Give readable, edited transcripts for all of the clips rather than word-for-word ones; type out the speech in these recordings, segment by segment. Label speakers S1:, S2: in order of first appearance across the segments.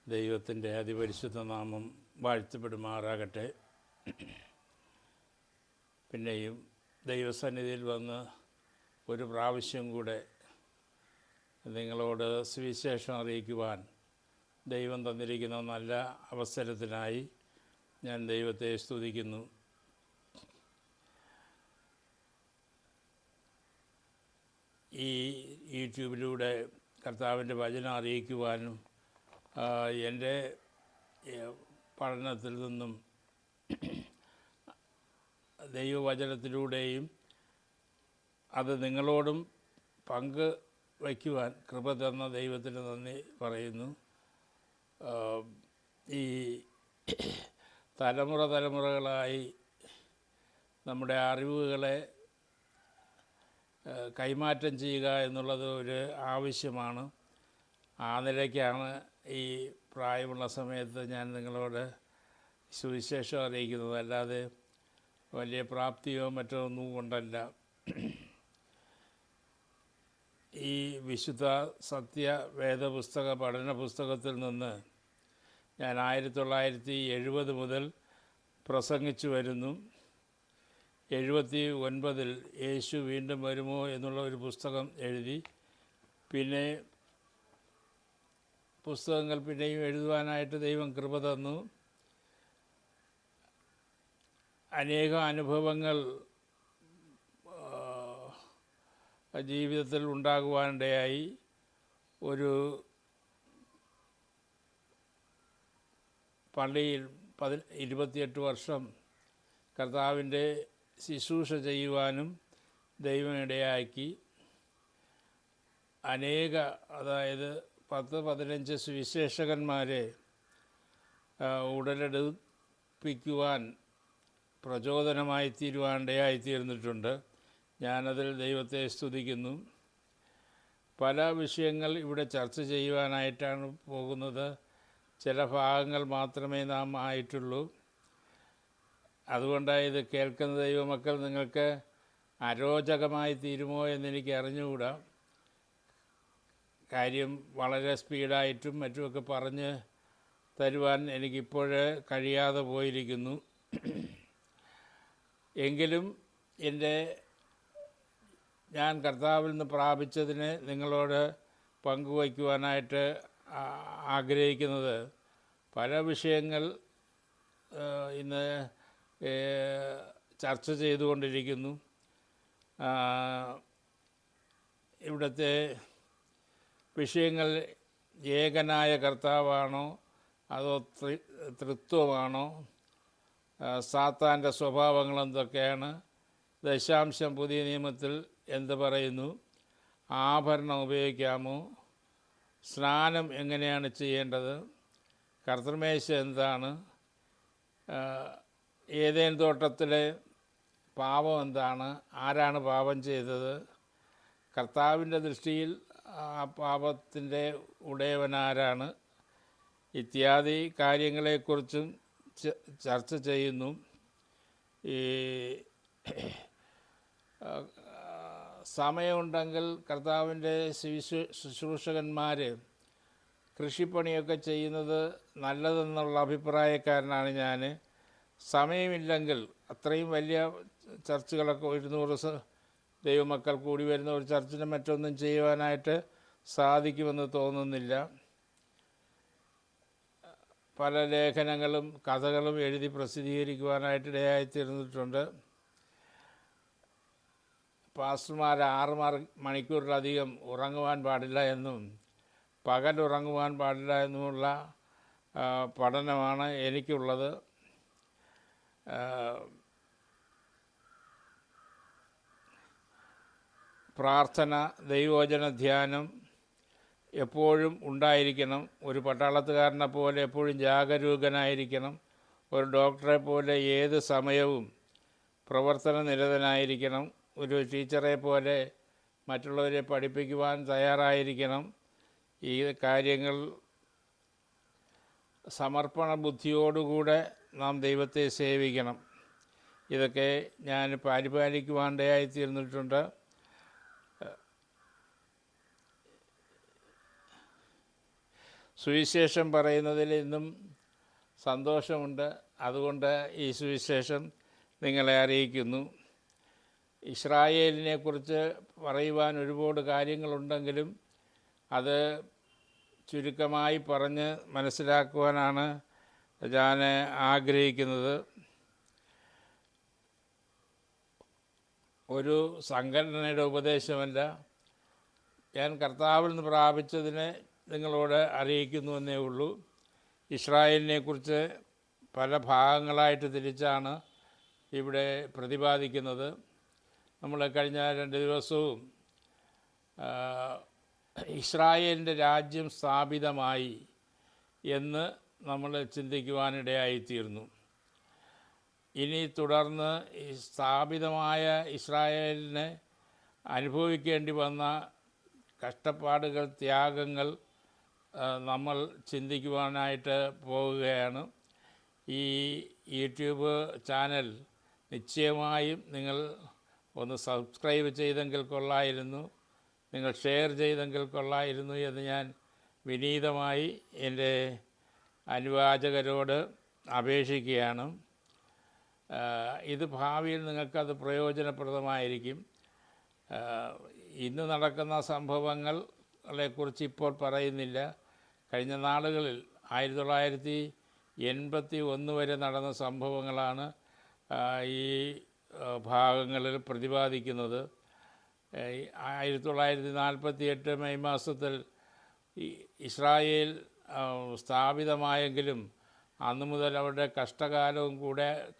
S1: ദൈവത്തിൻ്റെ അതിപരിശുദ്ധ നാമം വാഴ്ത്തപ്പെടുമാറാകട്ടെ. പിന്നെയും ദൈവസന്നിധിയിൽ വന്ന് ഒരു പ്രാവശ്യം കൂടെ നിങ്ങളോട് സുവിശേഷം അറിയിക്കുവാൻ ദൈവം തന്നിരിക്കുന്ന നല്ല അവസരത്തിനായി ഞാൻ ദൈവത്തെ സ്തുതിക്കുന്നു. ഈ യൂട്യൂബിലൂടെ കർത്താവിൻ്റെ വചനം അറിയിക്കുവാനും എൻ്റെ പഠനത്തിൽ നിന്നും ദൈവവചനത്തിലൂടെയും അത് നിങ്ങളോടും പങ്ക് വയ്ക്കുവാൻ കൃപ തന്ന ദൈവത്തിന് നന്ദി പറയുന്നു. ഈ തലമുറകളായി നമ്മുടെ അറിവുകളെ കൈമാറ്റം ചെയ്യുക എന്നുള്ളത് ഒരു ആവശ്യമാണ്. ആ നിലയ്ക്കാണ് ഈ പ്രായമുള്ള സമയത്ത് ഞാൻ നിങ്ങളോട് സുവിശേഷം അറിയിക്കുന്നത്, അല്ലാതെ വലിയ പ്രാപ്തിയോ മറ്റോ ഒന്നും കൊണ്ടല്ല. ഈ വിശുദ്ധ സത്യ വേദപുസ്തക പഠന പുസ്തകത്തിൽ നിന്ന് ഞാൻ 1970 മുതൽ പ്രസംഗിച്ചു വരുന്നു. 79 യേശു വീണ്ടും വരുമോ എന്നുള്ള ഒരു പുസ്തകം എഴുതി. പിന്നെ പുസ്തകങ്ങൾ പിന്നെയും എഴുതുവാനായിട്ട് ദൈവം കൃപ തന്നു. അനേകം അനുഭവങ്ങൾ ജീവിതത്തിൽ ഉണ്ടാകുവാനിടയായി. ഒരു പള്ളിയിൽ 28 വർഷം കർത്താവിൻ്റെ ശുശ്രൂഷ ചെയ്യുവാനും ദൈവം ഇടയാക്കി. അതായത് 10-15 സുവിശേഷകന്മാരെ ഉടലെടുപ്പിക്കുവാൻ പ്രചോദനമായി തീരുവാനിടയായിത്തീർന്നിട്ടുണ്ട്. ഞാനതിൽ ദൈവത്തെ സ്തുതിക്കുന്നു. പല വിഷയങ്ങൾ ഇവിടെ ചർച്ച ചെയ്യുവാനായിട്ടാണ് പോകുന്നത്. ചില ഭാഗങ്ങൾ മാത്രമേ നാം ആയിട്ടുള്ളൂ. അതുകൊണ്ടാണ് ഇത് കേൾക്കുന്ന ദൈവമക്കൾ നിങ്ങൾക്ക് അരോചകമായി തീരുമോ എന്നെനിക്ക് അറിഞ്ഞുകൂടാ. കാര്യം വളരെ സ്പീഡായിട്ടും മറ്റുമൊക്കെ പറഞ്ഞ് തരുവാൻ എനിക്കിപ്പോഴേ കഴിയാതെ പോയിരിക്കുന്നു. എങ്കിലും ഞാൻ കർത്താവിൽ നിന്ന് പ്രാപിച്ചതിനെ നിങ്ങളോട് പങ്കുവയ്ക്കുവാനായിട്ട് ആഗ്രഹിക്കുന്നത്, പല വിഷയങ്ങൾ ഇന്ന് ചർച്ച ചെയ്തുകൊണ്ടിരിക്കുന്നു. ഇവിടുത്തെ വിഷയങ്ങൾ ഏകനായ കർത്താവാണോ അതോ ത്രിത്വമാണോ, സാത്താൻ്റെ സ്വഭാവങ്ങൾ എന്തൊക്കെയാണ്, ദശാംശം പുതിയ നിയമത്തിൽ എന്ത് പറയുന്നു, ആഭരണം ഉപയോഗിക്കാമോ, സ്നാനം എങ്ങനെയാണ് ചെയ്യേണ്ടത്, കർത്തൃമേശ എന്താണ്, ഏതേൻ തോട്ടത്തിലെ പാപം എന്താണ്, ആരാണ് പാപം ചെയ്തത്, കർത്താവിൻ്റെ ദൃഷ്ടിയിൽ ആ പാപത്തിൻ്റെ ഉടയവനാരാണ്, ഇത്യാദി കാര്യങ്ങളെക്കുറിച്ചും ചർച്ച ചെയ്യുന്നു. ഈ സമയമുണ്ടെങ്കിൽ കർത്താവിൻ്റെ ശുശ്രൂഷകന്മാർ കൃഷിപ്പണിയൊക്കെ ചെയ്യുന്നത് നല്ലതെന്നുള്ള അഭിപ്രായക്കാരനാണ് ഞാൻ. സമയമില്ലെങ്കിൽ അത്രയും വലിയ ചർച്ചുകളൊക്കെ 200 ദൈവമക്കൾ കൂടി വരുന്ന ഒരു ചർച്ചിന് മറ്റൊന്നും ചെയ്യുവാനായിട്ട് സാധിക്കുമെന്ന് തോന്നുന്നില്ല. പല ലേഖനങ്ങളും കഥകളും എഴുതി പ്രസിദ്ധീകരിക്കുവാനായിട്ട് ഇടയായിത്തീർന്നിട്ടുണ്ട്. പാസ്റ്റർമാർ 6 മണിക്കൂറിലധികം ഉറങ്ങുവാൻ പാടില്ല എന്നും പകൽ ഉറങ്ങുവാൻ പാടില്ല എന്നുമുള്ള പഠനമാണ് എനിക്കുള്ളത്. പ്രാർത്ഥന, ദൈവവചന ധ്യാനം എപ്പോഴും ഉണ്ടായിരിക്കണം. ഒരു പട്ടാളത്തുകാരനെ പോലെ എപ്പോഴും ജാഗരൂകനായിരിക്കണം. ഒരു ഡോക്ടറെ പോലെ ഏത് സമയവും പ്രവർത്തന നിരതനായിരിക്കണം. ഒരു ടീച്ചറെ പോലെ മറ്റുള്ളവരെ പഠിപ്പിക്കുവാൻ തയ്യാറായിരിക്കണം. ഈ കാര്യങ്ങൾ സമർപ്പണ ബുദ്ധിയോടുകൂടെ നാം ദൈവത്തെ സേവിക്കണം. ഇതൊക്കെ ഞാൻ പരിപാലിക്കുവാനിടയായിത്തീർന്നിട്ടുണ്ട്. സുവിശേഷം പറയുന്നതിൽ ഇന്നും സന്തോഷമുണ്ട്. അതുകൊണ്ട് ഈ സുവിശേഷം നിങ്ങളെ അറിയിക്കുന്നു. ഇസ്രായേലിനെക്കുറിച്ച് പറയുവാൻ ഒരുപാട് കാര്യങ്ങളുണ്ടെങ്കിലും അത് ചുരുക്കമായി പറഞ്ഞ് മനസ്സിലാക്കുവാനാണ് ഞാൻ ആഗ്രഹിക്കുന്നത്. ഒരു സംഘടനയുടെ ഉപദേശമല്ല, ഞാൻ കർത്താവിൽ നിന്ന് പ്രാപിച്ചതിനെ നിങ്ങളോട് അറിയിക്കുന്നുവെന്നേ ഉള്ളൂ. ഇസ്രായേലിനെക്കുറിച്ച് പല ഭാഗങ്ങളായിട്ട് തിരിച്ചാണ് ഇവിടെ പ്രതിപാദിക്കുന്നത്. നമ്മൾ കഴിഞ്ഞ 2 ദിവസവും ഇസ്രായേലിൻ്റെ രാജ്യം സ്ഥാപിതമായി എന്ന് നമ്മൾ ചിന്തിക്കുവാനിടയായിത്തീർന്നു. ഇനി തുടർന്ന് ഈ സ്ഥാപിതമായ ഇസ്രായേലിനെ അനുഭവിക്കേണ്ടി വന്ന കഷ്ടപ്പാടുകൾ, ത്യാഗങ്ങൾ നമ്മൾ ചിന്തിക്കുവാനായിട്ട് പോവുകയാണ്. ഈ യൂട്യൂബ് ചാനൽ നിശ്ചയമായും നിങ്ങൾ ഒന്ന് സബ്സ്ക്രൈബ് ചെയ്തെങ്കിൽ കൊള്ളായിരുന്നു, നിങ്ങൾ ഷെയർ ചെയ്തെങ്കിൽ കൊള്ളായിരുന്നു എന്ന് ഞാൻ വിനീതമായി എൻ്റെ അനുവാചകരോട് അപേക്ഷിക്കുകയാണ്. ഇത് ഭാവിയിൽ നിങ്ങൾക്കത് പ്രയോജനപ്രദമായിരിക്കും. ഇന്ന് നടക്കുന്ന സംഭവങ്ങളെക്കുറിച്ച് ഇപ്പോൾ പറയുന്നില്ല. കഴിഞ്ഞ നാളുകളിൽ 1981 വരെ നടന്ന സംഭവങ്ങളാണ് ഈ ഭാഗങ്ങളിൽ പ്രതിപാദിക്കുന്നത്. 1948 മെയ് മാസത്തിൽ ഇസ്രായേൽ സ്ഥാപിതമായെങ്കിലും അന്നു മുതൽ അവരുടെ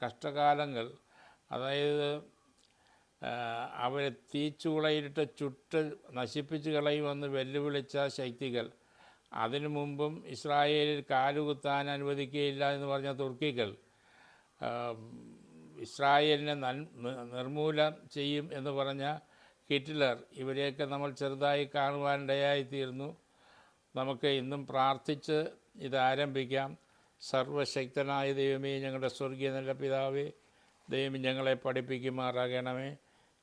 S1: കഷ്ടകാലങ്ങൾ, അതായത് അവരെ തീച്ചുളയിട്ട് ചുട്ട് നശിപ്പിച്ച് കളയുമെന്ന് വെല്ലുവിളിച്ച ശക്തികൾ, അതിനു മുമ്പും ഇസ്രായേലിൽ കാലുകുത്താൻ അനുവദിക്കുകയില്ല എന്ന് പറഞ്ഞ തുർക്കികൾ, ഇസ്രായേലിനെ നിർമൂലനം ചെയ്യും എന്ന് പറഞ്ഞ ഹിറ്റ്ലർ, ഇവരെയൊക്കെ നമ്മൾ ചെറുതായി കാണുവാനിടയായിത്തീർന്നു. നമുക്ക് ഇന്നും പ്രാർത്ഥിച്ച് ഇതാരംഭിക്കാം. സർവശക്തനായ ദൈവമേ, ഞങ്ങളുടെ സ്വർഗീയ നല്ല പിതാവേ, ദൈവം ഞങ്ങളെ പഠിപ്പിക്കുമാറാകണമേ.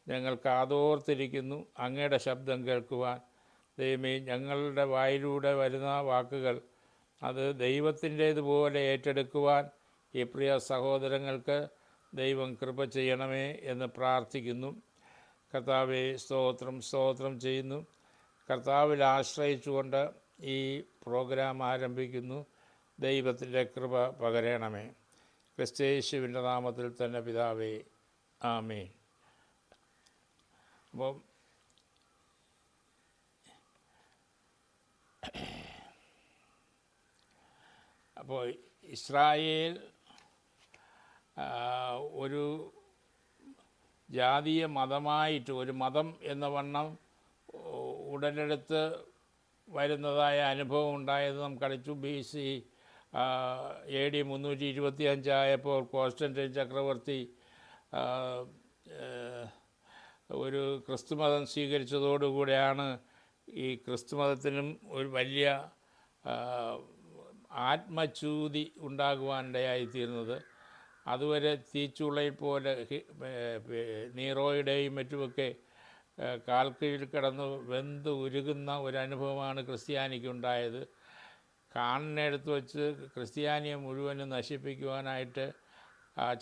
S1: ഞങ്ങൾ കാതോർത്തിരിക്കുന്നു അങ്ങയുടെ ശബ്ദം കേൾക്കുവാൻ. ദൈവമേ, ഞങ്ങളുടെ വായിലൂടെ വരുന്ന വാക്കുകൾ അത് ദൈവത്തിൻ്റേതുപോലെ ഏറ്റെടുക്കുവാൻ ഈ പ്രിയ സഹോദരങ്ങൾക്ക് ദൈവം കൃപ ചെയ്യണമേ എന്ന് പ്രാർത്ഥിക്കുന്നു. കർത്താവെ, സ്തോത്രം ചെയ്യുന്നു. കർത്താവിൽ ആശ്രയിച്ചുകൊണ്ട് ഈ പ്രോഗ്രാം ആരംഭിക്കുന്നു. ദൈവത്തിൻ്റെ കൃപ പകരണമേ. ക്രിസ്തയേശുവിൻ്റെ നാമത്തിൽ തന്നെ പിതാവേ, ആമേൻ. അപ്പോൾ ഇസ്രായേൽ ഒരു ജാതീയ മതമായിട്ട്, ഒരു മതം എന്ന വണ്ണം ഉടലെടുത്ത് വരുന്നതായ അനുഭവം ഉണ്ടായത് നമുക്കറിച്ചു. BC AD 325 ആയപ്പോൾ കോൺസ്റ്റന്റൈൻ ചക്രവർത്തി ഒരു ക്രിസ്തുമതം സ്വീകരിച്ചതോടുകൂടെയാണ് ഈ ക്രിസ്തുമതത്തിനും ഒരു വലിയ ആത്മച്യൂതി ഉണ്ടാകുവാനിടയായിത്തീരുന്നത്. അതുവരെ തീച്ചുളയിൽ പോലെ നീറോയുടെയും മറ്റുമൊക്കെ കാൽക്കീഴിൽ കിടന്ന് വെന്ത് ഉരുകുന്ന ഒരനുഭവമാണ് ക്രിസ്ത്യാനിക്കുണ്ടായത്. കാണിനെടുത്ത് വച്ച് ക്രിസ്ത്യാനിയെ മുഴുവനും നശിപ്പിക്കുവാനായിട്ട്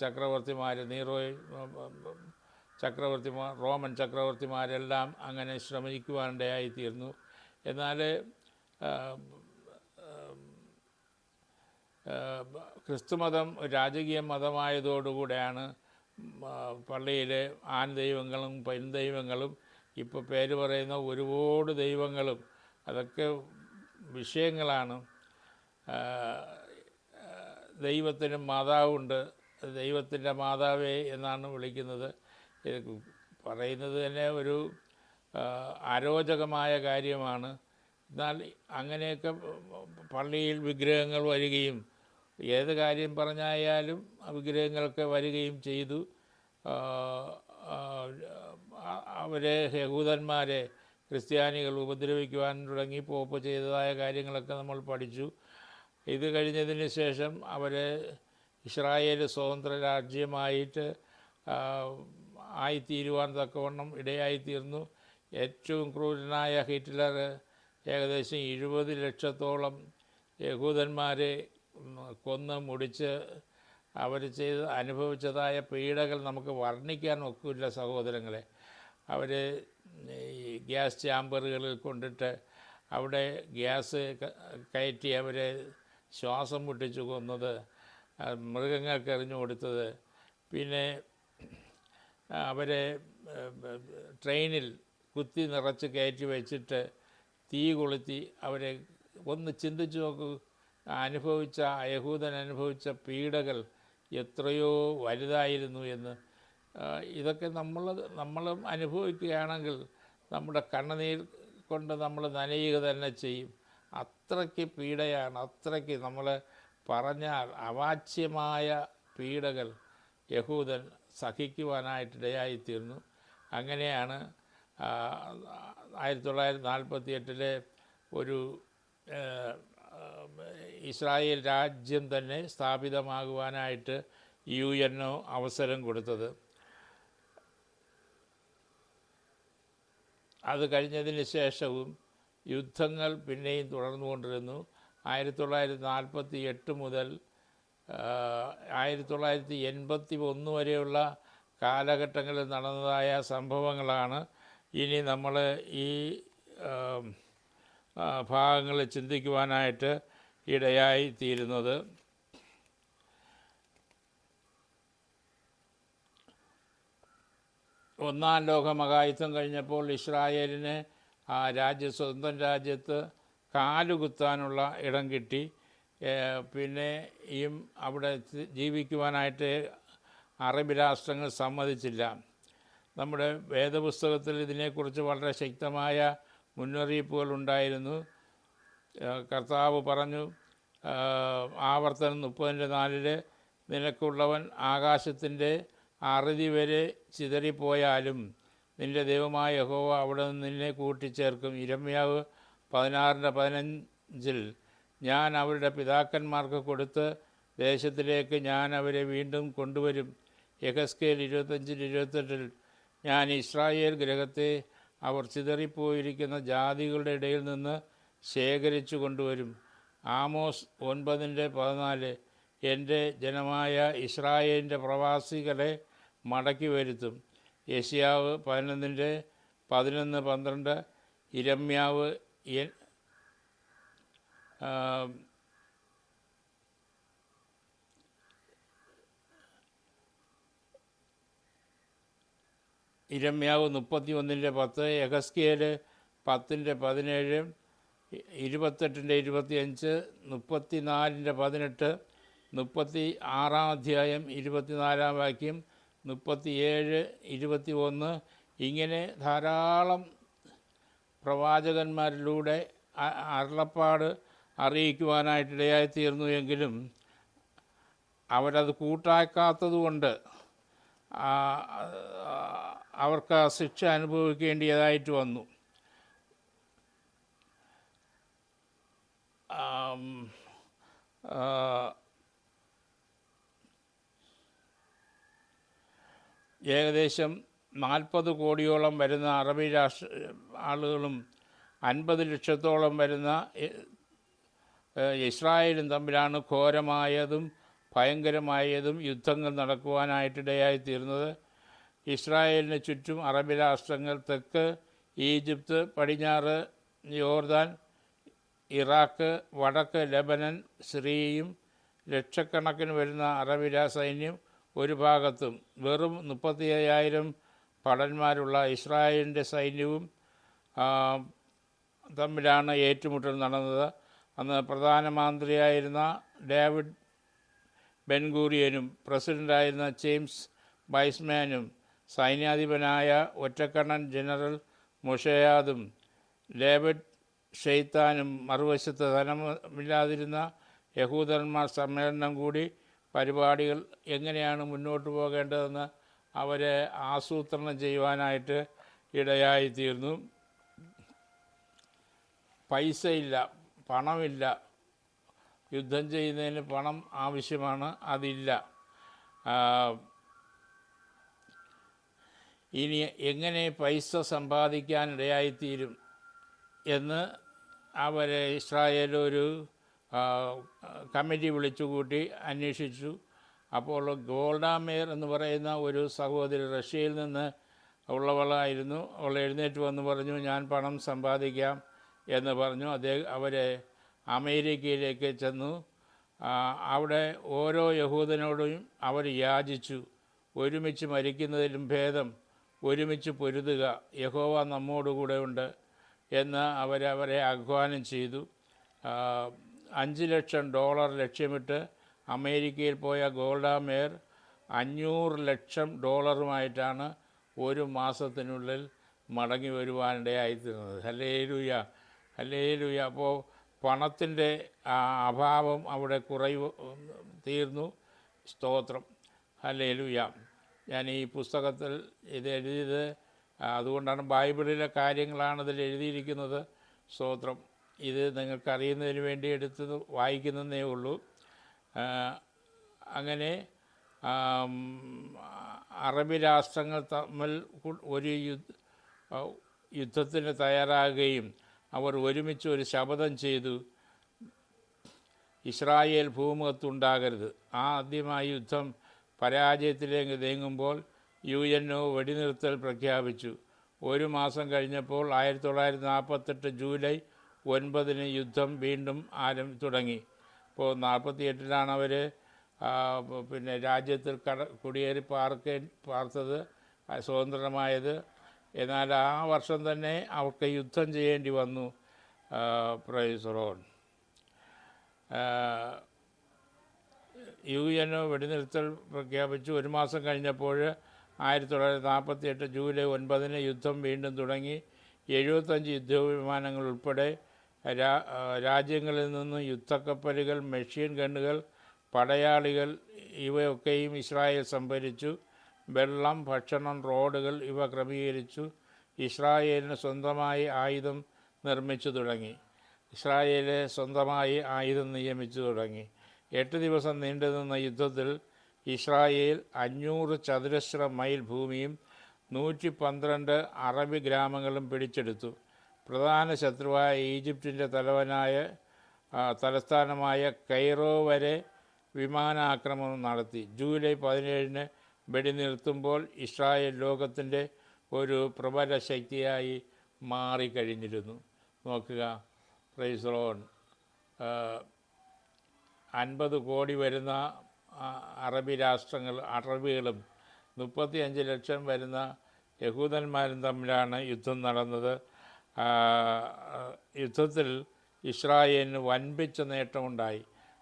S1: ചക്രവർത്തിമാർ, റോമൻ ചക്രവർത്തിമാരെല്ലാം അങ്ങനെ ശ്രമിക്കുവാനിടയായിത്തീർന്നു. എന്നാൽ ക്രിസ്തുമതം രാജകീയ മതമായതോടുകൂടെയാണ് പള്ളിയിലെ ആൺ ദൈവങ്ങളും പെൺ ദൈവങ്ങളും, ഇപ്പോൾ പേര് പറയുന്ന ഒരുപാട് ദൈവങ്ങളും, അതൊക്കെ വിഷയങ്ങളാണ്. ദൈവത്തിന് മാതാവുണ്ട്, ദൈവത്തിൻ്റെ മാതാവേ എന്നാണ് വിളിക്കുന്നത്. ഇത് പറയുന്നത് തന്നെ ഒരു അരോചകമായ കാര്യമാണ്. എന്നാൽ അങ്ങനെയൊക്കെ പള്ളിയിൽ വിഗ്രഹങ്ങൾ വരികയും ഏത് കാര്യം പറഞ്ഞായാലും വിഗ്രഹങ്ങളൊക്കെ വരികയും ചെയ്തു. അവരെ യഹൂദന്മാരെ ക്രിസ്ത്യാനികൾ ഉപദ്രവിക്കുവാൻ തുടങ്ങി. പോപ്പ് ചെയ്തതായ കാര്യങ്ങളൊക്കെ നമ്മൾ പഠിച്ചു. ഇത് കഴിഞ്ഞതിന് ശേഷം അവരെ ഇസ്രായേൽ സ്വതന്ത്ര രാജ്യമായിട്ട് ആയിത്തീരുവാൻ തക്കവണ്ണം ഇടയായിത്തീർന്നു. ഏറ്റവും ക്രൂരനായ ഹിറ്റ്ലർ ഏകദേശം 70 ലക്ഷത്തോളം യഹൂദന്മാരെ കൊന്ന് മുടിച്ച് അവർ അനുഭവിച്ചതായ പീഡകൾ നമുക്ക് വർണ്ണിക്കാൻ ഒക്കില്ല സഹോദരങ്ങളെ. അവർ ഈ ഗ്യാസ് ചാമ്പറുകളിൽ കൊണ്ടിട്ട് അവിടെ ഗ്യാസ് കയറ്റി അവരെ ശ്വാസം മുട്ടിച്ച് കൊന്നത്, മൃഗങ്ങൾക്ക് എറിഞ്ഞു കൊടുത്തത്, പിന്നെ അവരെ ട്രെയിനിൽ കുത്തി നിറച്ച് കയറ്റി വെച്ചിട്ട് തീ കൊളുത്തി അവരെ ഒന്ന് ചിന്തിച്ചു നോക്കൂ. യഹൂദൻ അനുഭവിച്ച പീഡകൾ എത്രയോ വലുതായിരുന്നു എന്ന്. ഇതൊക്കെ നമ്മളും അനുഭവിക്കുകയാണെങ്കിൽ നമ്മുടെ കണ്ണുനീർ കൊണ്ട് നമ്മൾ നനയുക തന്നെ ചെയ്യും. അത്രയ്ക്ക് പീഡയാണ്, അത്രയ്ക്ക് നമ്മൾ പറഞ്ഞാൽ അവാച്യമായ പീഡകൾ യഹൂദൻ സഹിക്കുവാനായിട്ടിടയായിത്തീർന്നു. അങ്ങനെയാണ് 1948 ഒരു ഇസ്രായേൽ രാജ്യം തന്നെ സ്ഥാപിതമാകുവാനായിട്ട് UNO അവസരം കൊടുത്തത്. അത് കഴിഞ്ഞതിന് ശേഷവും യുദ്ധങ്ങൾ പിന്നെയും തുടർന്നുകൊണ്ടിരുന്നു. 1948 മുതൽ 1981 വരെയുള്ള കാലഘട്ടങ്ങളിൽ നടന്നതായ സംഭവങ്ങളാണ് ഇനി നമ്മൾ ഈ ഭാഗങ്ങളിൽ ചിന്തിക്കുവാനായിട്ട് ഇടയായി തീരുന്നത്. ഒന്നാം ലോകമഹായുദ്ധം കഴിഞ്ഞപ്പോൾ ഇസ്രായേലിന് സ്വന്തം രാജ്യത്ത് കാലുകുത്താനുള്ള ഇടം കിട്ടി. പിന്നെയും അവിടെ ജീവിക്കുവാനായിട്ട് അറബ് രാഷ്ട്രങ്ങൾ സമ്മതിച്ചില്ല. നമ്മുടെ വേദപുസ്തകത്തിൽ ഇതിനെക്കുറിച്ച് വളരെ ശക്തമായ മുന്നറിയിപ്പുകൾ ഉണ്ടായിരുന്നു. കർത്താവ് പറഞ്ഞു, ആവർത്തനം 30:4 നിനക്കുള്ളവൻ ആകാശത്തിൻ്റെ അറുതി വരെ ചിതറിപ്പോയാലും നിൻ്റെ ദൈവമായ യഹോവ അവിടെ നിന്ന് നിന്നെ കൂട്ടിച്ചേർക്കും. യിരെമ്യാവ് 16:15 ഞാൻ അവരുടെ പിതാക്കന്മാർക്ക് കൊടുത്ത് ദേശത്തിലേക്ക് ഞാൻ അവരെ വീണ്ടും കൊണ്ടുവരും. യെഹെസ്കേൽ 25:28 ഞാൻ ഇസ്രായേൽ ഗൃഹത്തെ അവർ ചിതറിപ്പോയിരിക്കുന്ന ജാതികളുടെ ഇടയിൽ നിന്ന് ശേഖരിച്ചു കൊണ്ടുവരും. ആമോസ് 9:14 എൻ്റെ ജനമായ ഇസ്രായേലിൻ്റെ പ്രവാസികളെ മടക്കി വരുത്തും. യെശയ്യാവ് 11:12 യിരെമ്യാവ് 31:10 യെഹെസ്കേൽ 10:17 28:25 34:18 36-ാം അധ്യായം 24-ാം വാക്യം 37:21 ഇങ്ങനെ ധാരാളം പ്രവാചകന്മാരിലൂടെ അരുളപ്പാട് അറിയിക്കുവാനായിട്ടിടയായിത്തീർന്നു. എങ്കിലും അവരത് കൂട്ടാക്കാത്തതുകൊണ്ട് അവർക്ക് ശിക്ഷ അനുഭവിക്കേണ്ടതായിട്ട് വന്നു. ഏകദേശം 40 കോടിയോളം വരുന്ന അറബി ആളുകളും 50 ലക്ഷത്തോളം വരുന്ന ഇസ്രായേലും തമ്മിലാണ് ഘോരമായതും ഭയങ്കരമായതും യുദ്ധങ്ങൾ നടക്കുവാനായിട്ടിടയായിത്തീർന്നത്. ഇസ്രായേലിന് ചുറ്റും അറബ് രാഷ്ട്രങ്ങൾ, തെക്ക് ഈജിപ്ത്, പടിഞ്ഞാറ് യോർദാൻ, ഇറാഖ്, വടക്ക് ലെബനൻ, സിറിയയും ലക്ഷക്കണക്കിന് വരുന്ന അറബ് സൈന്യം ഒരു ഭാഗത്തും വെറും 35,000 ഭടന്മാരുള്ള ഇസ്രായേലിൻ്റെ സൈന്യവും തമ്മിലാണ് ഏറ്റുമുട്ടൽ നടന്നത്. അന്ന് പ്രധാനമന്ത്രിയായിരുന്ന ഡേവിഡ് ബെൻഗൂറിയനും പ്രസിഡൻ്റായിരുന്ന ജെയിംസ് വൈസ്മാനും സൈന്യാധിപനായ ഒറ്റക്കണ്ണൻ ജനറൽ മൊഷയാദും ഡേവിഡ് ഷെയ്ത്താനും മറുവശത്ത് ധനമില്ലാതിരുന്ന യഹൂദന്മാർ സമ്മേളനം കൂടി പരിപാടികൾ എങ്ങനെയാണ് മുന്നോട്ട് പോകേണ്ടതെന്ന് അവരെ ആസൂത്രണം ചെയ്യുവാനായിട്ട് ഇടയായിത്തീർന്നു. പൈസയില്ല, പണമില്ല, യുദ്ധം ചെയ്യുന്നതിന് പണം ആവശ്യമാണ്, അതില്ല. ഇനി എങ്ങനെ പൈസ സമ്പാദിക്കാനിടയായിത്തീരും എന്ന് അവരെ ഇസ്രായേൽ ഒരു കമ്മിറ്റി വിളിച്ചുകൂട്ടി അന്വേഷിച്ചു. അപ്പോൾ ഗോൾഡ മേയർ എന്ന് പറയുന്ന ഒരു സഹോദരി റഷ്യയിൽ നിന്ന് ഉള്ളവളായിരുന്നു. അവൾ എഴുന്നേറ്റ് വന്ന് പറഞ്ഞു, ഞാൻ പണം സമ്പാദിക്കാം എന്ന് പറഞ്ഞു. അവരെ അമേരിക്കയിലേക്ക് ചെന്നു. അവിടെ ഓരോ യഹൂദനോടും അവർ യാചിച്ചു, ഒരുമിച്ച് മരിക്കുന്നതിലും ഭേദം ഒരുമിച്ച് പൊരുതുക, യഹോവ നമ്മോടുകൂടെ ഉണ്ട് എന്ന് അവരെ ആഹ്വാനം ചെയ്തു. $5 ലക്ഷം ലക്ഷ്യമിട്ട് അമേരിക്കയിൽ പോയ ഗോൾഡ മേയർ $500 ലക്ഷം ഒരു മാസത്തിനുള്ളിൽ മടങ്ങി വരുവാനിടയായിത്തീർന്നത്. Hallelujah, hallelujah. അപ്പോൾ പണത്തിൻ്റെ അഭാവം അവിടെ തീർന്നു. സ്തോത്രം, ഹല്ലേലൂയ. ഞാൻ ഈ പുസ്തകത്തിൽ ഇത് എഴുതിയത് അതുകൊണ്ടാണ്, ബൈബിളിലെ കാര്യങ്ങളാണ് ഇതിൽ എഴുതിയിരിക്കുന്നത്. സ്തോത്രം. ഇത് നിങ്ങൾക്കറിയുന്നതിന് വേണ്ടി എടുത്ത് വായിക്കുന്നതേ ഉള്ളൂ. അങ്ങനെ അറബി രാഷ്ട്രങ്ങൾ തമ്മിൽ ഒരു യുദ്ധത്തിന് തയ്യാറാകുകയും അവർ ഒരുമിച്ച് ഒരു ശപഥം ചെയ്തു, ഇസ്രായേൽ ഭൂമുഖത്തുണ്ടാകരുത്. ആദ്യമായി യുദ്ധം പരാജയത്തിലേക്ക് നീങ്ങുമ്പോൾ UNO വെടിനിർത്തൽ പ്രഖ്യാപിച്ചു. ഒരു മാസം കഴിഞ്ഞപ്പോൾ 1948 ജൂലൈ 9 യുദ്ധം വീണ്ടും തുടങ്ങി. അപ്പോൾ 48 അവർ പിന്നെ രാജ്യത്തിൽ കുടിയേറി പാർത്തത്, സ്വതന്ത്രമായത്. എന്നാൽ ആ വർഷം തന്നെ അവർക്ക് യുദ്ധം ചെയ്യേണ്ടി വന്നു. Praise the Lord. UNO വെടിനിർത്തൽ പ്രഖ്യാപിച്ചു. ഒരു മാസം കഴിഞ്ഞപ്പോൾ 1948 ജൂലൈ 9 യുദ്ധം വീണ്ടും തുടങ്ങി. 75 യുദ്ധവിമാനങ്ങൾ ഉൾപ്പെടെ രാജ്യങ്ങളിൽ നിന്നും യുദ്ധക്കപ്പലുകൾ, മെഷീൻ ഗണ്ണുകൾ, പടയാളികൾ ഇവയൊക്കെയും ഇസ്രായേൽ സംഭരിച്ചു. വെള്ളം, ഭക്ഷണം, റോഡുകൾ ഇവ ക്രമീകരിച്ചു. ഇസ്രായേലിന് സ്വന്തമായി ആയുധം നിർമ്മിച്ചു തുടങ്ങി. ഇസ്രായേല് സ്വന്തമായി ആയുധം നിയമിച്ചു തുടങ്ങി. 8 ദിവസം നീണ്ടുനിന്ന യുദ്ധത്തിൽ ഇസ്രായേൽ 500 ചതുരശ്ര മൈൽ ഭൂമിയും 112 അറബി ഗ്രാമങ്ങളും പിടിച്ചെടുത്തു. പ്രധാന ശത്രുവായ ഈജിപ്തിൻ്റെ തലസ്ഥാനമായ കൈറോ വരെ വിമാനാക്രമണം നടത്തി. ജൂലൈ 17 വെടിനിർത്തുമ്പോൾ ഇസ്രായേൽ ലോകത്തിൻ്റെ ഒരു പ്രബല ശക്തിയായി മാറിക്കഴിഞ്ഞിരുന്നു. നോക്കുക, പ്രൈസ് ദി ലോർഡ്. 50 കോടി വരുന്ന അറബികളും 35 ലക്ഷം വരുന്ന യഹൂദന്മാരും തമ്മിലാണ് യുദ്ധം നടന്നത്. യുദ്ധത്തിൽ ഇസ്രായേലിന് വൻപിച്ച നേട്ടമുണ്ടായി.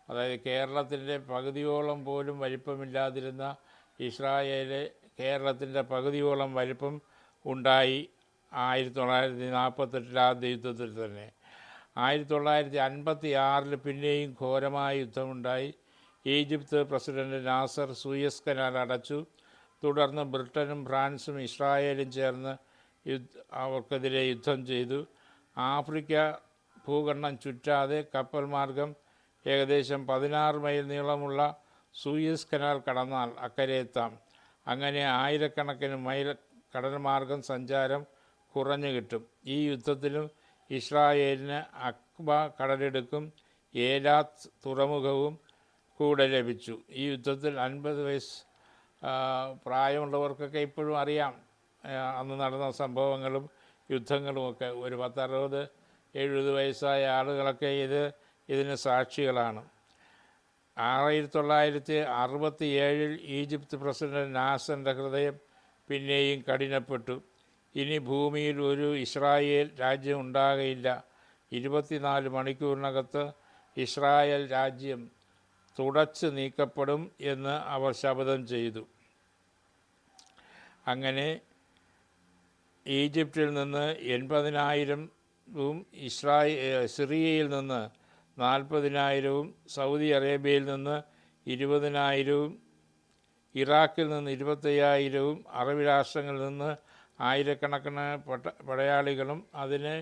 S1: അതായത് കേരളത്തിൻ്റെ പകുതിയോളം പോലും വലിപ്പമില്ലാതിരുന്ന കേരളത്തിൻ്റെ പകുതിയോളം വലിപ്പം ഉണ്ടായി 1948 ആദ്യ യുദ്ധത്തിൽ തന്നെ. 1956 പിന്നെയും ഘോരമായ യുദ്ധമുണ്ടായി. Egypt president Nasser Suez canal അടച്ചു. തുടർന്ന് ബ്രിട്ടനും ഫ്രാൻസും ഇസ്രായേലും ചേർന്ന് അവർക്കെതിരെ യുദ്ധം ചെയ്തു. ആഫ്രിക്ക ഭൂഖണ്ഡം ചുറ്റാതെ കപ്പൽ മാർഗം ഏകദേശം 16 മൈൽ നീളമുള്ള സൂയസ് കനാൽ കടന്നാൽ അക്കരെ എത്താം. അങ്ങനെ ആയിരക്കണക്കിന് മൈൽ കടൽ മാർഗം സഞ്ചാരം കുറഞ്ഞു കിട്ടും. ഈ യുദ്ധത്തിലും ഇസ്രായേലിന് അക്ബ കടലിടുക്കും ഏലാത്ത് തുറമുഖവും കൂടെ ലഭിച്ചു. ഈ യുദ്ധത്തിൽ 50 വയസ്സ് പ്രായമുള്ളവർക്കൊക്കെ ഇപ്പോഴും അറിയാം അന്ന് നടന്ന സംഭവങ്ങളും യുദ്ധങ്ങളുമൊക്കെ. ഒരു 10-60-70 വയസ്സായ ആളുകളൊക്കെ ഇതിന് സാക്ഷികളാണ്. 1967 ഈജിപ്ത് പ്രസിഡന്റ് നാസറിൻ്റെ ഹൃദയം പിന്നെയും കഠിനപ്പെട്ടു. ഇനി ഭൂമിയിൽ ഒരു ഇസ്രായേൽ രാജ്യം ഉണ്ടാകയില്ല. 24 മണിക്കൂറിനകത്ത് ഇസ്രായേൽ രാജ്യം തുടച്ചു നീക്കപ്പെടും എന്ന് അവർ ശപഥം ചെയ്തു. അങ്ങനെ ഈജിപ്തിൽ നിന്ന് 80,000-ഉം സിറിയയിൽ നിന്ന് 40,000-ഉം സൗദി അറേബ്യയിൽ നിന്ന് 20,000-ഉം ഇറാഖിൽ നിന്ന് 25,000-ഉം അറബ് രാഷ്ട്രങ്ങളിൽ നിന്ന് ആയിരക്കണക്കിന് പടയാളികളും അതിന്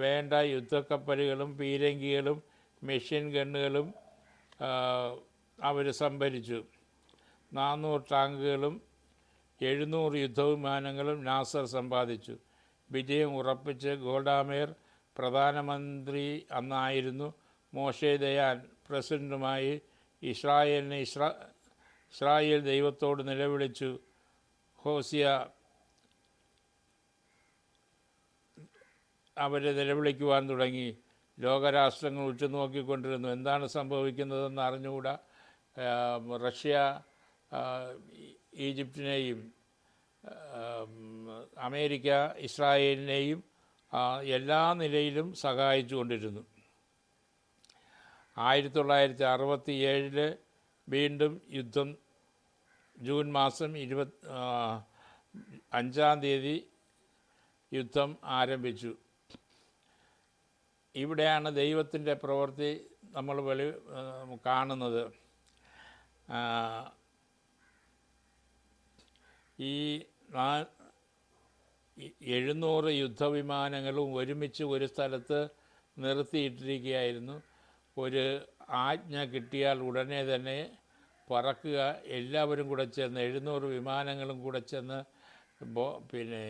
S1: വേണ്ട യുദ്ധക്കപ്പലുകളും പീരങ്കികളും മെഷീൻ ഗണ്ണുകളും അവർ സംഭരിച്ചു. 400 ടാങ്കുകളും 700 യുദ്ധവിമാനങ്ങളും നാസർ സമ്പാദിച്ചു. വിജയം ഉറപ്പിച്ച് ഗോൾഡ മേയർ പ്രധാനമന്ത്രി അന്നായിരുന്നു. മോശെ ദയാൻ പ്രസിഡൻറ്റുമായി ഇസ്രായേൽ ദൈവത്തോട് നിലവിളിച്ചു. ഹോസിയ അവരെ നിലവിളിക്കുവാൻ തുടങ്ങി. ലോകരാഷ്ട്രങ്ങൾ ഉറ്റുനോക്കിക്കൊണ്ടിരുന്നു. എന്താണ് സംഭവിക്കുന്നതെന്ന് അറിഞ്ഞുകൂടാ. റഷ്യ ഈജിപ്തിനെയും അമേരിക്ക ഇസ്രായേലിനെയും എല്ലാ നിലയിലും സഹായിച്ചു കൊണ്ടിരുന്നു. 1967 വീണ്ടും യുദ്ധം ജൂൺ മാസം 25 യുദ്ധം ആരംഭിച്ചു. ഇവിടെയാണ് ദൈവത്തിൻ്റെ പ്രവൃത്തി നമ്മൾ കാണുന്നത്. ഈ 700 യുദ്ധവിമാനങ്ങളും ഒരുമിച്ച് ഒരു സ്ഥലത്ത് നിർത്തിയിട്ടിരിക്കുകയായിരുന്നു. ഒരു ആജ്ഞ കിട്ടിയാൽ ഉടനെ തന്നെ പറക്കുക, എല്ലാവരും കൂടെ ചെന്ന് 700 വിമാനങ്ങളും കൂടെ ചെന്ന് പിന്നെ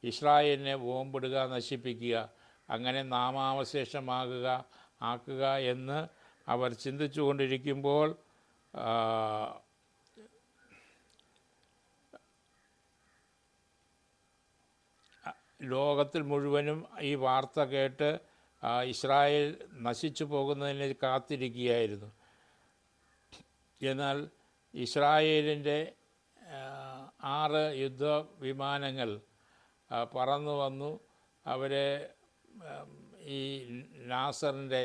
S1: ഇസ്രായേലിനെ ബോംബിടുക, നശിപ്പിക്കുക, അങ്ങനെ ആക്കുക എന്ന് അവർ ചിന്തിച്ചു കൊണ്ടിരിക്കുമ്പോൾ ലോകത്തിൽ മുഴുവനും ഈ വാർത്ത കേട്ട് ഇസ്രായേൽ നശിച്ചു പോകുന്നതിന് കാത്തിരിക്കുകയായിരുന്നു. എന്നാൽ ഇസ്രായേലിൻ്റെ 6 യുദ്ധവിമാനങ്ങൾ പറന്നു വന്നു. അവരെ ഈ നാസറിൻ്റെ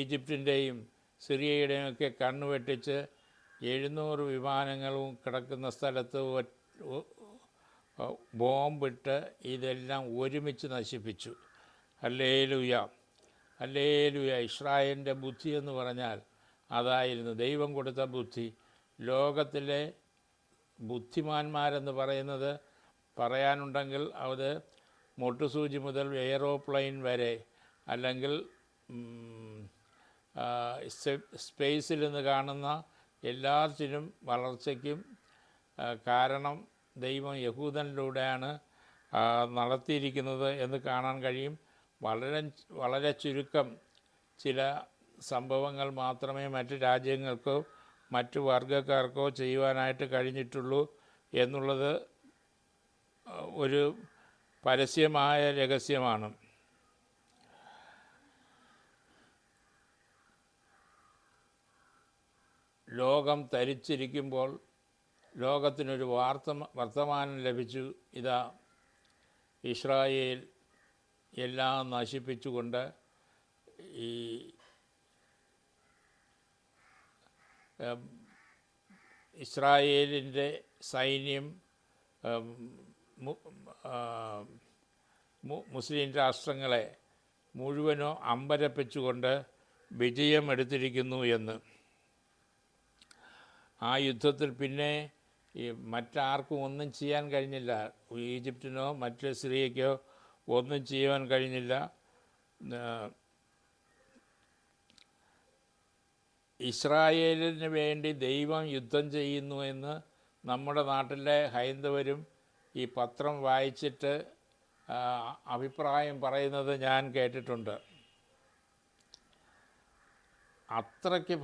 S1: ഈജിപ്തിൻ്റെയും സിറിയയുടെയും ഒക്കെ കണ്ണുവെട്ടിച്ച് 700 വിമാനങ്ങളും കിടക്കുന്ന സ്ഥലത്ത് ബോംബിട്ട് ഇതെല്ലാം ഒരുമിച്ച് നശിപ്പിച്ചു. Hallelujah, hallelujah. ഇസ്രായേലിൻ്റെ ബുദ്ധി എന്ന് പറഞ്ഞാൽ അതായിരുന്നു, ദൈവം കൊടുത്ത ബുദ്ധി. ലോകത്തിലെ ബുദ്ധിമാന്മാരെന്ന് പറയുന്നത് പറയാനുണ്ടെങ്കിൽ അത് മൊട്ടുസൂചി മുതൽ എയ്റോപ്ലെയിൻ വരെ, അല്ലെങ്കിൽ സ്പേസിൽ നിന്ന് കാണുന്ന എല്ലാത്തിനും വളർച്ചയ്ക്കും കാരണം ദൈവം യഹൂദനിലൂടെയാണ് നടത്തിയിരിക്കുന്നത് എന്ന് കാണാൻ കഴിയും. വളരെ ചുരുക്കം ചില സംഭവങ്ങൾ മാത്രമേ മറ്റ് രാജ്യങ്ങൾക്കോ മറ്റു വർഗ്ഗക്കാർക്കോ ചെയ്യുവാനായിട്ട് കഴിഞ്ഞിട്ടുള്ളൂ എന്നുള്ളത് ഒരു പരസ്യമായ രഹസ്യമാണ്. ലോകം തരിച്ചിരിക്കുമ്പോൾ ലോകത്തിനൊരു വർത്തമാനം ലഭിച്ചു. ഇതാ, ഇസ്രായേൽ എല്ലാം നശിപ്പിച്ചുകൊണ്ട് ഈ ഇസ്രായേലിൻ്റെ സൈന്യം മുസ്ലിം രാഷ്ട്രങ്ങളെ മുഴുവനോ അമ്പരപ്പിച്ചുകൊണ്ട് വിജയമെടുത്തിരിക്കുന്നു എന്ന്. ആ യുദ്ധത്തിൽ പിന്നെ മറ്റാർക്കും ഒന്നും ചെയ്യാൻ കഴിഞ്ഞില്ല. ഈജിപ്തിനോ മറ്റ് സിറിയയ്ക്കോ ഒന്നും ചെയ്യുവാൻ കഴിഞ്ഞില്ല. ഇസ്രായേലിന് വേണ്ടി ദൈവം യുദ്ധം ചെയ്യുന്നു എന്ന് നമ്മുടെ നാട്ടിലെ ഹൈന്ദവരും ഈ പത്രം വായിച്ചിട്ട് അഭിപ്രായം പറയുന്നത് ഞാൻ കേട്ടിട്ടുണ്ട്. അത്രയ്ക്ക്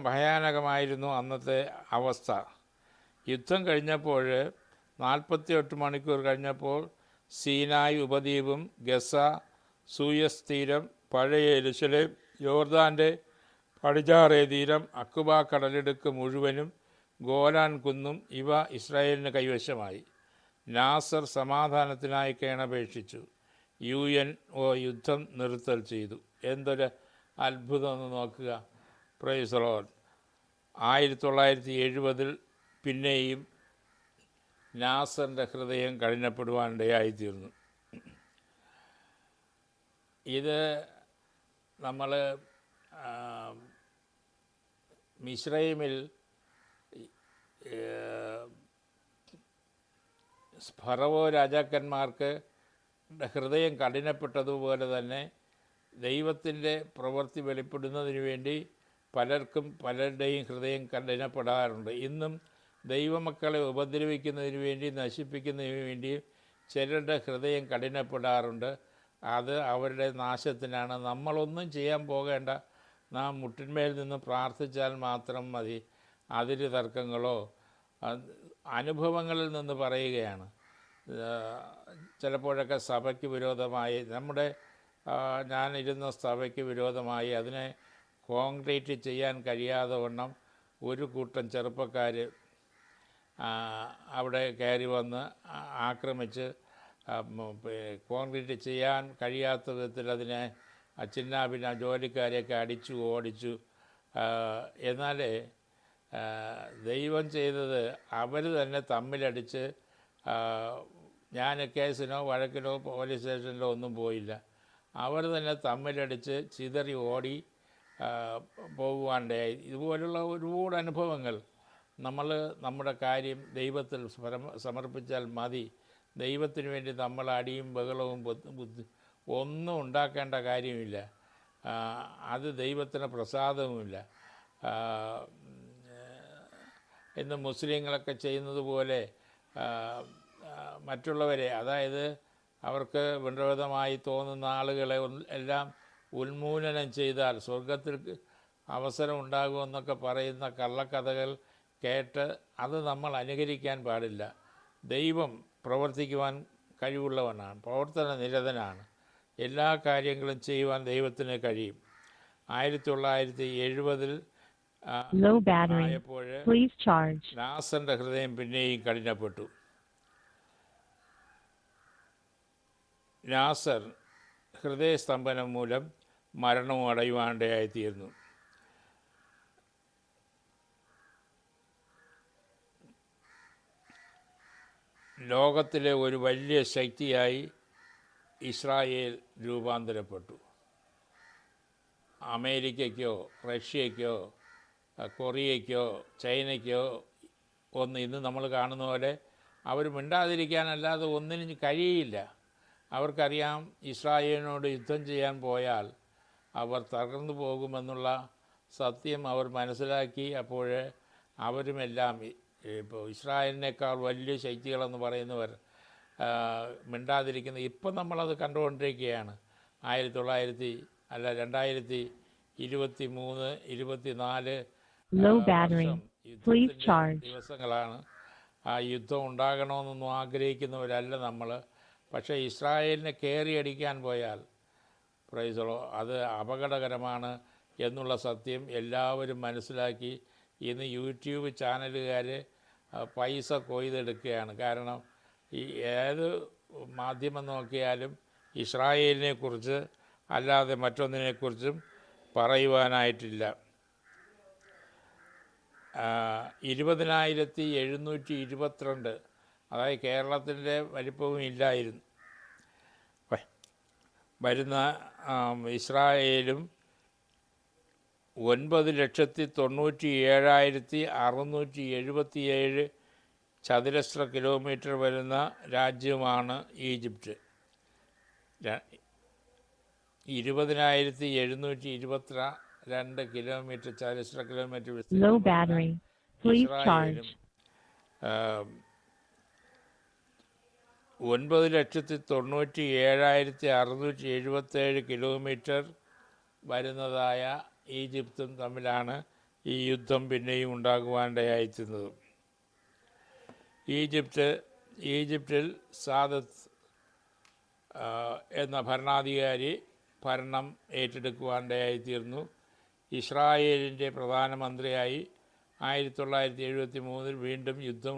S1: ഭയാനകമായിരുന്നു അന്നത്തെ അവസ്ഥ. യുദ്ധം കഴിഞ്ഞപ്പോൾ 48 മണിക്കൂർ കഴിഞ്ഞപ്പോൾ സീനായ് ഉപദ്വീപും ഗസ, സൂയസ് തീരം, പഴയ യെരുശലേം, യോർദാൻ്റെ പടിഞ്ഞാറേ തീരം, അക്കുബ കടലിടുക്ക് മുഴുവനും, ഗോലാൻ കുന്നും ഇവ ഇസ്രായേലിന് കൈവശമായി. നാസർ സമാധാനത്തിനായി കേണപേക്ഷിച്ചു. UNO യുദ്ധം നിർത്തൽ ചെയ്തു. എന്തൊരു അത്ഭുതം എന്ന് നോക്കുക. Praise the Lord. 1970 പിന്നെയും നാസറിൻ്റെ ഹൃദയം കഠിനപ്പെടുവാനിടയായിത്തീർന്നു. ഇത് നമ്മൾ മിസ്രൈമിൽ ഫറവോ രാജാക്കന്മാർക്ക് ഹൃദയം കഠിനപ്പെട്ടതുപോലെ തന്നെ ദൈവത്തിൻ്റെ പ്രവൃത്തി വെളിപ്പെടുന്നതിന് വേണ്ടി പലരുടെയും ഹൃദയം കഠിനപ്പെടാറുണ്ട്. ഇന്നും ദൈവമക്കളെ ഉപദ്രവിക്കുന്നതിന് വേണ്ടി, നശിപ്പിക്കുന്നതിന് വേണ്ടി ചിലരുടെ ഹൃദയം കഠിനപ്പെടാറുണ്ട്. അത് അവരുടെ നാശത്തിനാണ്. നമ്മളൊന്നും ചെയ്യാൻ പോകേണ്ട. നാം മുട്ടിന്മേൽ നിന്ന് പ്രാർത്ഥിച്ചാൽ മാത്രം മതി. അതിര് തർക്കങ്ങളോ അനുഭവങ്ങളിൽ നിന്ന് പറയുകയാണ്. ചിലപ്പോഴൊക്കെ സഭയ്ക്ക് വിരോധമായി ഞാനിരുന്ന സഭയ്ക്ക് വിരോധമായി അതിനെ കോൺക്രീറ്റ് ചെയ്യാൻ കഴിയാതെ വണ്ണം ഒരു കൂട്ടം ചെറുപ്പക്കാർ അവിടെ കയറി വന്ന് ആക്രമിച്ച് കോൺക്രീറ്റ് ചെയ്യാൻ കഴിയാത്ത വിധത്തിൽ അതിനെ ചിന്നാഭിന്ന ജോലിക്കാരെയൊക്കെ അടിച്ചു ഓടിച്ചു. എന്നാൽ ദൈവം ചെയ്തത് അവർ തന്നെ തമ്മിലടിച്ച്, ഞാൻ കേസിനോ വഴക്കിനോ പോലീസ് സ്റ്റേഷനിലോ ഒന്നും പോയില്ല. അവർ തന്നെ തമ്മിലടിച്ച് ചിതറി ഓടി പോകുവാണ്ടായി. ഇതുപോലുള്ള ഒരുപാട് അനുഭവങ്ങൾ. നമ്മൾ നമ്മുടെ കാര്യം ദൈവത്തിൽ സമർപ്പിച്ചാൽ മതി. ദൈവത്തിന് വേണ്ടി നമ്മൾ അടിയും ബഹളവും ഒന്നും ഉണ്ടാക്കേണ്ട കാര്യമില്ല. അത് ദൈവത്തിന് പ്രസാദവുമില്ല. ഇന്ന് മുസ്ലിങ്ങളൊക്കെ ചെയ്യുന്നത് പോലെ മറ്റുള്ളവരെ, അതായത് അവർക്ക് വിരോധമായി തോന്നുന്ന ആളുകളെ എല്ലാം ഉന്മൂലനം ചെയ്താൽ സ്വർഗത്തിൽ അവസരം ഉണ്ടാകുമെന്നൊക്കെ പറയുന്ന കള്ളക്കഥകൾ കേട്ട് അത് നമ്മൾ അനുകരിക്കാൻ പാടില്ല. ദൈവം പ്രവർത്തിക്കുവാൻ കഴിവുള്ളവനാണ്, പ്രവർത്തന നിരതനാണ്. എല്ലാ കാര്യങ്ങളും ചെയ്യുവാൻ ദൈവത്തിന് കഴിയും. 1970 ആയപ്പോൾ നാസറിൻ്റെ ഹൃദയം പിന്നെയും കഠിനപ്പെട്ടു. നാസർ ഹൃദയസ്തംഭനം മൂലം മരണവും അടയുവാണ്ടയായിത്തീർന്നു. ലോകത്തിലെ ഒരു വലിയ ശക്തിയായി ഇസ്രായേൽ രൂപാന്തരപ്പെട്ടു. അമേരിക്കയ്ക്കോ റഷ്യയ്ക്കോ കൊറിയയ്ക്കോ ചൈനയ്ക്കോ ഇന്ന് നമ്മൾ കാണുന്ന പോലെ അവർ മിണ്ടാതിരിക്കാനല്ലാതെ ഒന്നിനും കഴിയില്ല. അവർക്കറിയാം, ഇസ്രായേലിനോട് യുദ്ധം ചെയ്യാൻ പോയാൽ അവർ തകർന്നു പോകുമെന്നുള്ള സത്യം അവർ മനസ്സിലാക്കി. അപ്പോൾ അവരുമെല്ലാം ഇപ്പോൾ ഇസ്രായേലിനേക്കാൾ വലിയ ശക്തികളെന്ന് പറയുന്നവർ മിണ്ടാതിരിക്കുന്നത് ഇപ്പം നമ്മളത് കണ്ടുകൊണ്ടിരിക്കുകയാണ്. 2023, 24 ദിവസങ്ങളാണ്. ആ യുദ്ധം ഉണ്ടാകണമെന്നൊന്നും ആഗ്രഹിക്കുന്നവരല്ല നമ്മൾ. പക്ഷേ ഇസ്രായേലിനെ കയറിയടിക്കാൻ പോയാൽ അത് അപകടകരമാണ് എന്നുള്ള സത്യം എല്ലാവരും മനസ്സിലാക്കി. ഇന്ന് യൂട്യൂബ് ചാനലുകാർ പൈസ കൊയ്തെടുക്കുകയാണ്. കാരണം ഈ ഏത് മാധ്യമം നോക്കിയാലും ഇസ്രായേലിനെക്കുറിച്ച് അല്ലാതെ മറ്റൊന്നിനെക്കുറിച്ചും പറയുവാനായിട്ടില്ല. 20,722, അതായത് കേരളത്തിൻ്റെ വലിപ്പവും ഇല്ലായിരുന്നു വരുന്ന ഇസ്രായേലും 9,97,677 ചതുരശ്ര കിലോമീറ്റർ വരുന്ന രാജ്യമാണ് ഈജിപ്റ്റ്. 20,722 കിലോമീറ്റർ ചതുരശ്ര കിലോമീറ്റർ ഇസ്രായേലും 9,97,677 കിലോമീറ്റർ വരുന്നതായ ഈജിപ്തും തമ്മിലാണ് ഈ യുദ്ധം പിന്നെയും ഉണ്ടാകുവാനിടയായിത്തീർന്നത്. ഈജിപ്തിൽ സാദത്ത് എന്ന ഭരണാധികാരി ഭരണം ഏറ്റെടുക്കുവാനിടയായിത്തീർന്നു. ഇസ്രായേലിൻ്റെ പ്രധാനമന്ത്രിയായി 1973 വീണ്ടും യുദ്ധം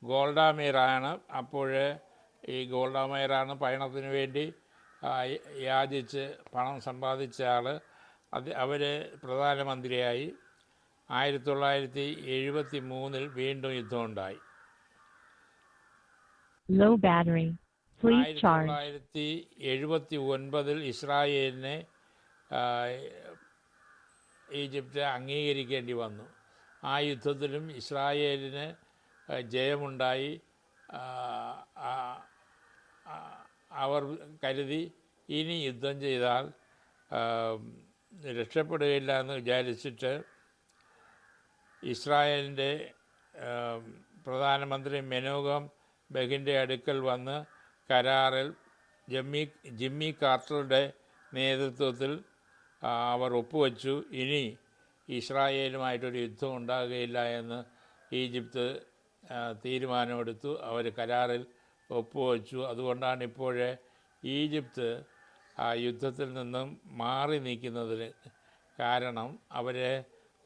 S1: ഗോൾഡ മേയറാണ്. അപ്പോൾ ഈ ഗോൾഡ മേയറാണ് പയണത്തിന് വേണ്ടി യാചിച്ച് പണം സമ്പാദിച്ച ആൾ. അവർ പ്രധാനമന്ത്രിയായി. 1973 വീണ്ടും യുദ്ധമുണ്ടായി. 1979 ഇസ്രായേലിനെ ഈജിപ്റ്റ് അംഗീകരിക്കേണ്ടി വന്നു. ആ യുദ്ധത്തിലും ഇസ്രായേലിന് ജയമുണ്ടായി. അവർ കരുതി ഇനി യുദ്ധം ചെയ്താൽ രക്ഷപ്പെടുകയില്ല എന്ന് വിചാരിച്ചിട്ട് ഇസ്രായേലിൻ്റെ പ്രധാനമന്ത്രി മെനോഗം ബെഗിൻ്റെ അടുക്കൽ വന്ന് കരാറിൽ ജിമ്മി കാർട്ടറുടെ നേതൃത്വത്തിൽ അവർ ഒപ്പുവെച്ചു. ഇനി ഇസ്രായേലുമായിട്ടൊരു യുദ്ധം ഉണ്ടാകുകയില്ല എന്ന് ഈജിപ്ത് തീരുമാനമെടുത്തു. അവർ കരാറിൽ ഒപ്പുവെച്ചു. അതുകൊണ്ടാണ് ഇപ്പോഴേ ഈജിപ്ത് ആ യുദ്ധത്തിൽ നിന്നും മാറി നിൽക്കുന്നതിന് കാരണം അവരെ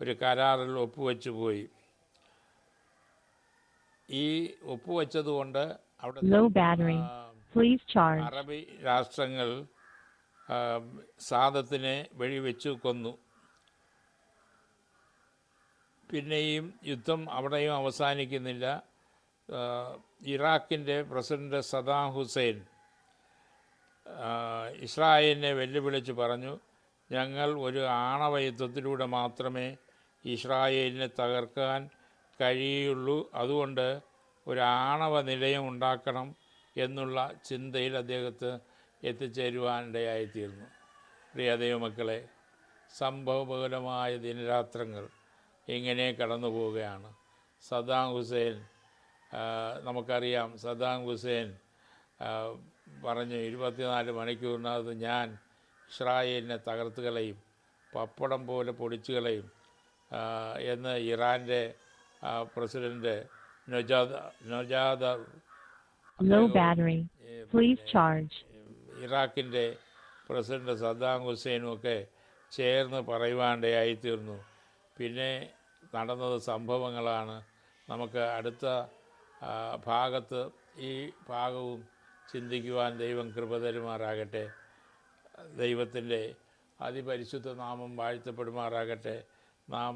S1: ഒരു കരാറിൽ ഒപ്പുവെച്ചു പോയി. ഈ ഒപ്പുവെച്ചതുകൊണ്ട് അവിടെ അറബി രാഷ്ട്രങ്ങൾ സാദത്തിനെ വെടിവെച്ചു കൊന്നു. പിന്നെയും യുദ്ധം അവിടെയും അവസാനിക്കുന്നില്ല. ഇറാഖിൻ്റെ പ്രസിഡന്റ് സദാം ഹുസൈൻ ഇസ്രായേലിനെ വെല്ലുവിളിച്ച് പറഞ്ഞു, ഞങ്ങൾ ഒരു ആണവ യുദ്ധത്തിലൂടെ മാത്രമേ ഇസ്രായേലിനെ തകർക്കാൻ കഴിയുള്ളൂ, അതുകൊണ്ട് ഒരു ആണവ നിലയം ഉണ്ടാക്കണം എന്നുള്ള ചിന്തയിൽ അദ്ദേഹത്തെ എത്തിച്ചേരുവാനിടയായിത്തീർന്നു. പ്രിയ ദൈവമക്കളെ, സംഭവബഹുലമായ ദിനരാത്രങ്ങൾ ഇങ്ങനെ കടന്നു പോവുകയാണ്. സദ്ദാം ഹുസൈൻ, നമുക്കറിയാം, സദ്ദാം ഹുസൈൻ പറഞ്ഞു 24 മണിക്കൂറിനകത്ത് ഞാൻ ഇസ്രായേലിനെ തകർത്ത് കളയും, പപ്പടം പോലെ പൊടിച്ചു കളയും എന്ന് ഇറാൻ്റെ പ്രസിഡന്റ് ഇറാഖിൻ്റെ പ്രസിഡന്റ് സദ്ദാം ഹുസൈനും ഒക്കെ ചേർന്ന് പറയുവാനിടയായിത്തീർന്നു. പിന്നെ നടന്നത് സംഭവങ്ങളാണ്. നമുക്ക് അടുത്ത ഭാഗത്ത് ഈ ഭാഗവും ചിന്തിക്കുവാൻ ദൈവം കൃപ തരുമാറാകട്ടെ. ദൈവത്തിൻ്റെ അതിപരിശുദ്ധ നാമം വാഴ്ത്തപ്പെടുമാറാകട്ടെ. നാം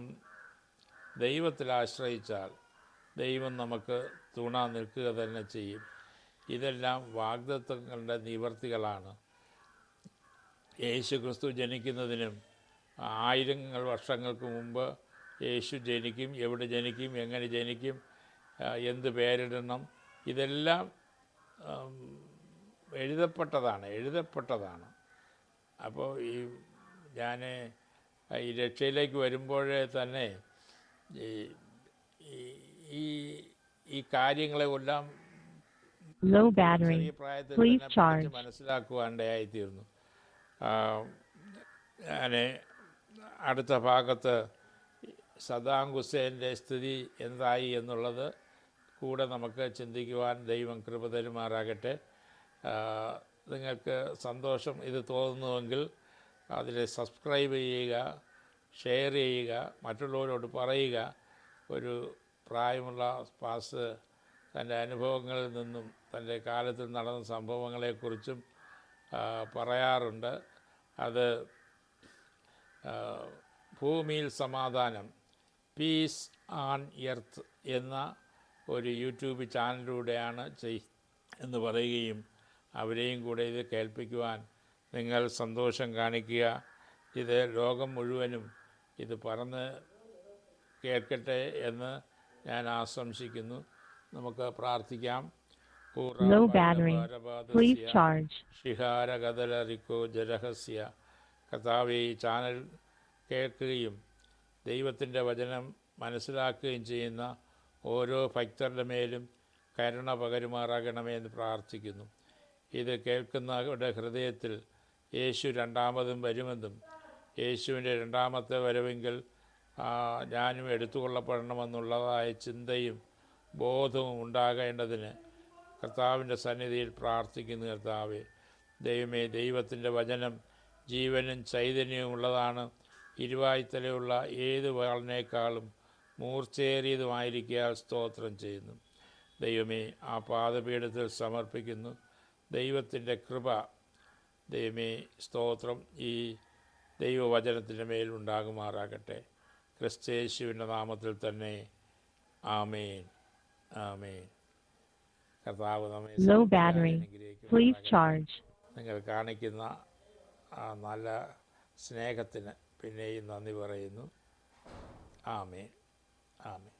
S1: ദൈവത്തിൽ ആശ്രയിച്ചാൽ ദൈവം നമുക്ക് തുണ നിൽക്കുക തന്നെ ചെയ്യും. ഇതെല്ലാം വാഗ്ദത്തങ്ങളുടെ നിവർത്തികളാണ്. യേശു ക്രിസ്തു ജനിക്കുന്നതിനും 1000 വർഷങ്ങൾക്ക് മുമ്പ് യേശു ജനിക്കും, എവിടെ ജനിക്കും, എങ്ങനെ ജനിക്കും, എന്ത് പേരിടണം, ഇതെല്ലാം എഴുതപ്പെട്ടതാണ്. അപ്പോൾ ഞാൻ ഈ രക്ഷയിലേക്ക് വരുമ്പോഴേ തന്നെ ഈ കാര്യങ്ങളെ എല്ലാം ചെറിയ പ്രായത്തിൽ തന്നെ മനസ്സിലാക്കുവാനിടയായിത്തീർന്നു. ഞാൻ അടുത്ത ഭാഗത്ത് സദ്ദാം ഹുസൈൻ്റെ സ്ഥിതി എന്തായി എന്നുള്ളത് കൂടെ നമുക്ക് ചിന്തിക്കുവാൻ ദൈവം കൃപ തരുമാറാകട്ടെ. നിങ്ങൾക്ക് സന്തോഷം ഇത് തോന്നുന്നുവെങ്കിൽ അതിൽ സബ്സ്ക്രൈബ് ചെയ്യുക, ഷെയർ ചെയ്യുക, മറ്റുള്ളവരോട് പറയുക. ഒരു പ്രായമുള്ള പാസ് തൻ്റെ അനുഭവങ്ങളിൽ നിന്നും തൻ്റെ കാലത്തിൽ നടന്ന സംഭവങ്ങളെക്കുറിച്ചും പറയാറുണ്ട്. അത് ഭൂമിയിൽ സമാധാനം, പീസ് ഓൺ എർത്ത് എന്ന ഒരു യൂട്യൂബ് ചാനലിലൂടെയാണ് എന്ന് പറയുകയും അവരെയും കൂടെ ഇത് കേൾപ്പിക്കുവാൻ നിങ്ങൾ സന്തോഷം കാണിക്കുക. ഇത് ലോകം മുഴുവനും ഇത് പറന്ന് കേൾക്കട്ടെ എന്ന് ഞാൻ ആശംസിക്കുന്നു. നമുക്ക് പ്രാർത്ഥിക്കാം. ഷിഹാരകദലറിക്കോ ജരഹസ്യ. കർത്താവേ, ഈ ചാനൽ കേൾക്കുകയും ദൈവത്തിൻ്റെ വചനം മനസ്സിലാക്കുകയും ചെയ്യുന്ന ഓരോ ഭക്തരുടെ മേലും കരുണ പകരുമാറാകണമെന്ന് പ്രാർത്ഥിക്കുന്നു. ഇത് കേൾക്കുന്നവരുടെ ഹൃദയത്തിൽ യേശു രണ്ടാമതും വരുമെന്നും യേശുവിൻ്റെ രണ്ടാമത്തെ വരവെങ്കിൽ ഞാനും എടുത്തുകൊള്ളപ്പെടണമെന്നുള്ളതായ ചിന്തയും ബോധവും ഉണ്ടാകേണ്ടതിന് കർത്താവിൻ്റെ സന്നിധിയിൽ പ്രാർത്ഥിക്കുന്നു. കർത്താവേ, ദൈവമേ, ദൈവത്തിൻ്റെ വചനം ജീവനും ചൈതന്യവും ഉള്ളതാണ്, ഇരുവായ്ത്തലയുള്ള ഏത് വാളിനേക്കാളും മൂർച്ചയേറിയതുമായിരിക്കാൻ സ്തോത്രം ചെയ്യുന്നു. ദൈവമേ, ആ പാദപീഠത്തിൽ സമർപ്പിക്കുന്നു. ദൈവത്തിൻ്റെ കൃപ, ദൈവമേ, സ്തോത്രം ഈ ദൈവവചനത്തിൻ്റെ മേലുണ്ടാകുമാറാകട്ടെ. ക്രിസ്തയേശുവിൻ്റെ നാമത്തിൽ തന്നെ. ആമേൻ, ആമേൻ. കർത്താവ് നമ്മെ അനുഗ്രഹിക്കും. നിങ്ങൾ കാണിക്കുന്ന ആ നല്ല സ്നേഹത്തിന് പിന്നെയും നന്ദി പറയുന്നു. ആമേൻ, ആമേൻ.